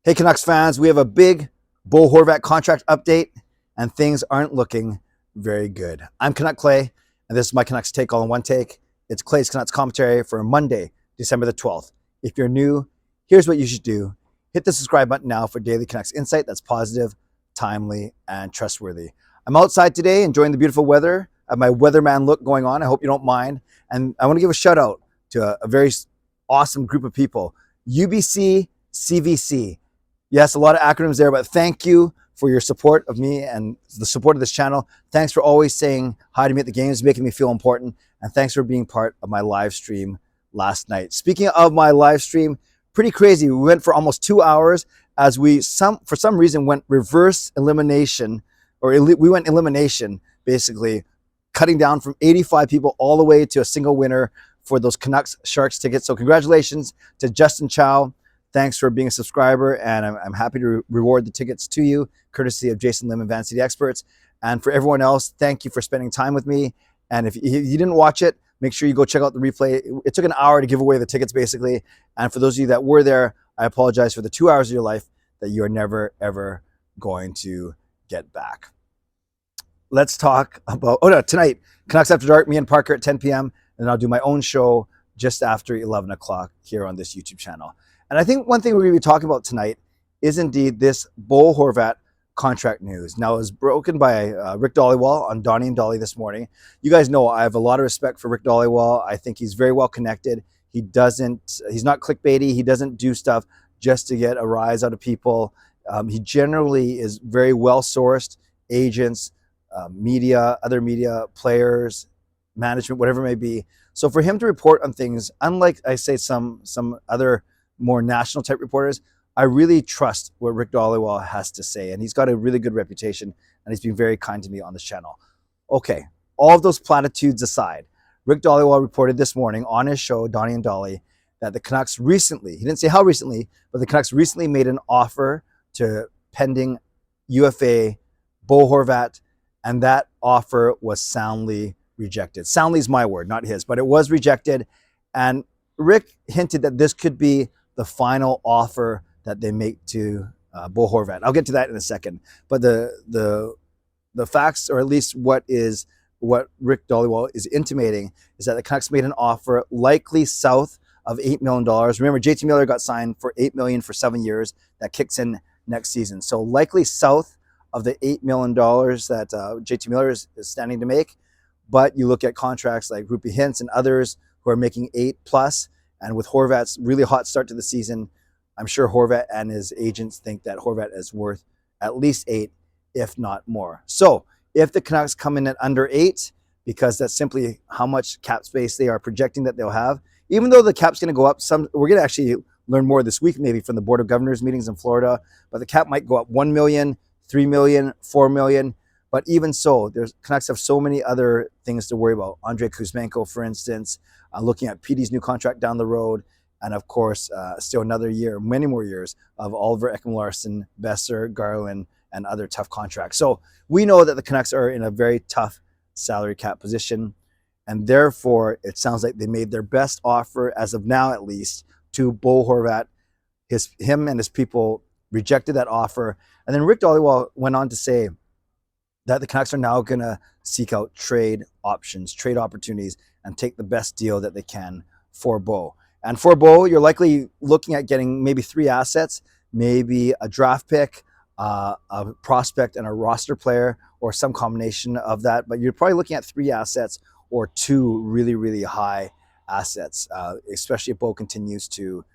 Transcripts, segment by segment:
Hey, Canucks fans, we have a big Bo Horvat contract update, and things aren't looking very good. I'm Canuck Clay, and this is my Canucks Take All in One Take. It's Clay's Canucks commentary for Monday, December the 12th. If you're new, here's what you should do. Hit the subscribe button now for daily Canucks insight that's positive, timely, and trustworthy. I'm outside today enjoying the beautiful weather. I have my weatherman look going on. I hope you don't mind. And I want to give a shout out to a very awesome group of people. UBC CVC. Yes, a lot of acronyms there, but thank you for your support of me and the support of this channel. Thanks for always saying hi to me at the games, making me feel important. And thanks for being part of my live stream last night. Speaking of my live stream, pretty crazy. We went for almost 2 hours as we, for some reason, went reverse elimination, or we went elimination, basically, cutting down from 85 people all the way to a single winner for those Canucks Sharks tickets. So congratulations to Justin Chow. Thanks for being a subscriber, and I'm happy to reward the tickets to you, courtesy of Jason Lim and Van City Experts. And for everyone else, thank you for spending time with me. And if you didn't watch it, make sure you go check out the replay. It took an hour to give away the tickets, basically. And for those of you that were there, I apologize for the 2 hours of your life that you are never, ever going to get back. Let's talk about, tonight, Canucks After Dark, me and Parker at 10 p.m. And I'll do my own show just after 11 o'clock here on this YouTube channel. And I think one thing we're going to be talking about tonight is indeed this Bo Horvat contract news. Now, it was broken by Rick Dhaliwal on Donnie and Dolly this morning. You guys know I have a lot of respect for Rick Dhaliwal. I think he's very well connected. He's not clickbaity. He doesn't do stuff just to get a rise out of people. He generally is very well sourced, agents, media, other media, players, management, whatever it may be. So for him to report on things, unlike I say some other more national type reporters, I really trust what Rick Dhaliwal has to say, and he's got a really good reputation, and he's been very kind to me on this channel. Okay, all of those platitudes aside, Rick Dhaliwal reported this morning on his show, Donnie and Dolly, that the Canucks recently, he didn't say how recently, but the Canucks recently made an offer to pending UFA Bo Horvat, and that offer was soundly rejected. Soundly is my word, not his, but it was rejected, and Rick hinted that this could be the final offer that they make to Bo Horvat. I'll get to that in a second. But the facts, or at least what Rick Dhaliwal is intimating, is that the Canucks made an offer likely south of $8 million. Remember, JT Miller got signed for $8 million for 7 years. That kicks in next season. So likely south of the $8 million that JT Miller is standing to make. But you look at contracts like Rupee Hintz and others who are making 8+. And with Horvat's really hot start to the season, I'm sure Horvat and his agents think that Horvat is worth at least 8, if not more. So if the Canucks come in at under 8, because that's simply how much cap space they are projecting that they'll have, even though the cap's going to go up, we're going to actually learn more this week, maybe from the Board of Governors meetings in Florida, but the cap might go up 1 million, 3 million, 4 million. But even so, Canucks have so many other things to worry about. Andrei Kuzmenko, for instance, looking at Petey's new contract down the road, and of course, still another year, many more years of Oliver Ekman-Larsson, Besser, Garland, and other tough contracts. So we know that the Canucks are in a very tough salary cap position, and therefore it sounds like they made their best offer, as of now at least, to Bo Horvat. Him and his people rejected that offer. And then Rick Dhaliwal went on to say that the Canucks are now going to seek out trade options, trade opportunities, and take the best deal that they can for Bo. And for Bo, you're likely looking at getting maybe 3 assets, maybe a draft pick, a prospect, and a roster player, or some combination of that. But you're probably looking at 3 assets or 2 really, really high assets, especially if Bo continues to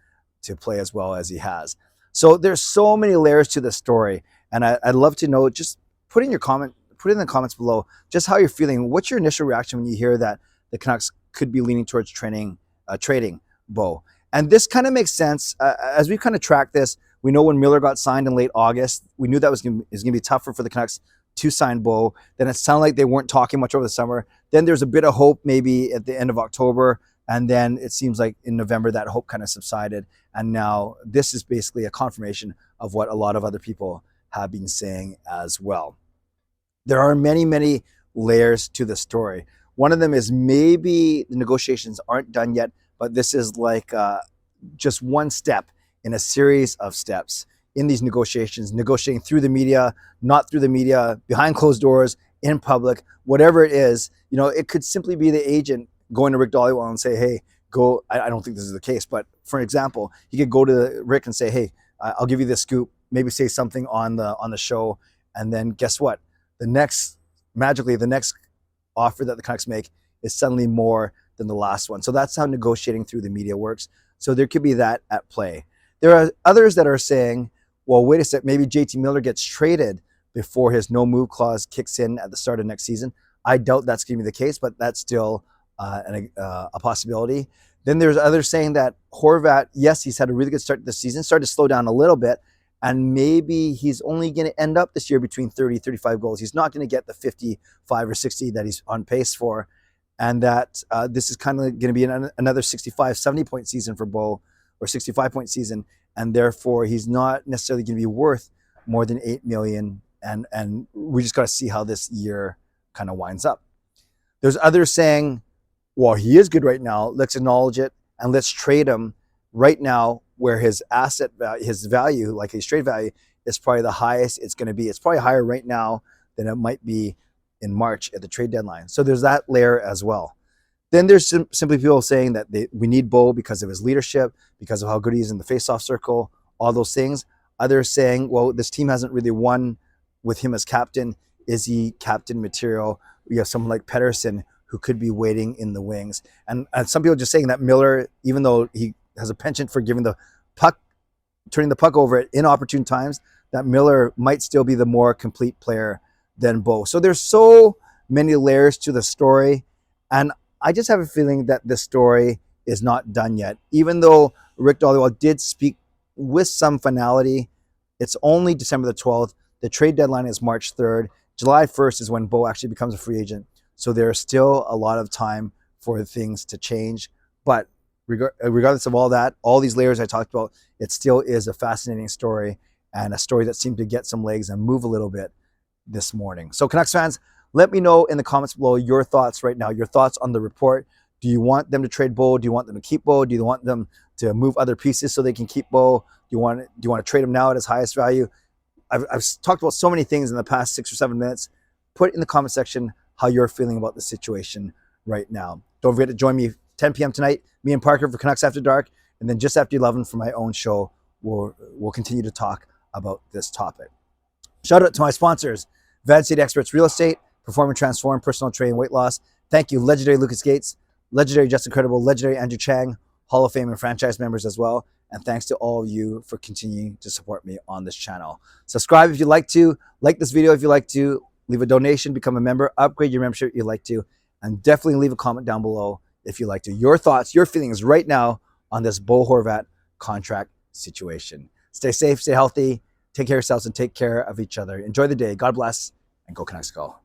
play as well as he has. So there's so many layers to the story, and I'd love to know, just put in the comments below just how you're feeling. What's your initial reaction when you hear that the Canucks could be leaning towards trading Bo? And this kind of makes sense. As we kind of track this, we know when Miller got signed in late August, we knew that was going to be tougher for the Canucks to sign Bo. Then it sounded like they weren't talking much over the summer. Then there's a bit of hope maybe at the end of October. And then it seems like in November that hope kind of subsided. And now this is basically a confirmation of what a lot of other people have been saying as well. There are many, many layers to the story. One of them is maybe the negotiations aren't done yet, but this is like just one step in a series of steps in these negotiations, negotiating through the media, not through the media, behind closed doors, in public, whatever it is. You know, it could simply be the agent going to Rick Dhaliwal and say, hey, go. I don't think this is the case, but for example, he could go to Rick and say, hey, I'll give you this scoop, maybe say something on the show, and then guess what? Magically, the next offer that the Canucks make is suddenly more than the last one. So that's how negotiating through the media works. So there could be that at play. There are others that are saying, well, wait a sec, maybe JT Miller gets traded before his no move clause kicks in at the start of next season. I doubt that's going to be the case, but that's still a possibility. Then there's others saying that Horvat, yes, he's had a really good start to the season, started to slow down a little bit, and maybe he's only going to end up this year between 30, 35 goals. He's not going to get the 55 or 60 that he's on pace for, and that this is kind of going to be another 65, 70-point season for Bo, or 65-point season, and therefore he's not necessarily going to be worth more than $8 million, and we just got to see how this year kind of winds up. There's others saying, well, he is good right now. Let's acknowledge it and let's trade him right now, where his asset value, his value, like his trade value, is probably the highest it's going to be. It's probably higher right now than it might be in March at the trade deadline. So there's that layer as well. Then there's simply people saying that we need Bo because of his leadership, because of how good he is in the faceoff circle, all those things. Others saying, well, this team hasn't really won with him as captain. Is he captain material? We have someone like Pettersson who could be waiting in the wings. And some people just saying that Miller, even though he has a penchant for giving the puck, turning the puck over at inopportune times, that Miller might still be the more complete player than Bo. So there's so many layers to the story. And I just have a feeling that this story is not done yet. Even though Rick Dhaliwal did speak with some finality, it's only December the 12th. The trade deadline is March 3rd. July 1st is when Bo actually becomes a free agent. So there's still a lot of time for things to change. But regardless of all that, all these layers I talked about, it still is a fascinating story, and a story that seemed to get some legs and move a little bit this morning. So Canucks fans, let me know in the comments below your thoughts right now, your thoughts on the report. Do you want them to trade Bo? Do you want them to keep Bo? Do you want them to move other pieces so they can keep Bo? Do you want to trade him now at his highest value? I've talked about so many things in the past 6 or 7 minutes. Put in the comment section how you're feeling about the situation right now. Don't forget to join me 10 p.m. tonight, me and Parker for Canucks After Dark, and then just after 11 for my own show, we'll continue to talk about this topic. Shout out to my sponsors, Van State Experts Real Estate, Perform and Transform Personal Training Weight Loss. Thank you, legendary Lucas Gates, legendary Justin Credible, legendary Andrew Chang, Hall of Fame and franchise members as well. And thanks to all of you for continuing to support me on this channel. Subscribe if you'd like to, like this video if you'd like to, leave a donation, become a member, upgrade your membership if you'd like to, and definitely leave a comment down below if you'd like to. Your thoughts, your feelings right now on this Bo Horvat contract situation. Stay safe, stay healthy, take care of yourselves, and take care of each other. Enjoy the day. God bless, and go Canucks go.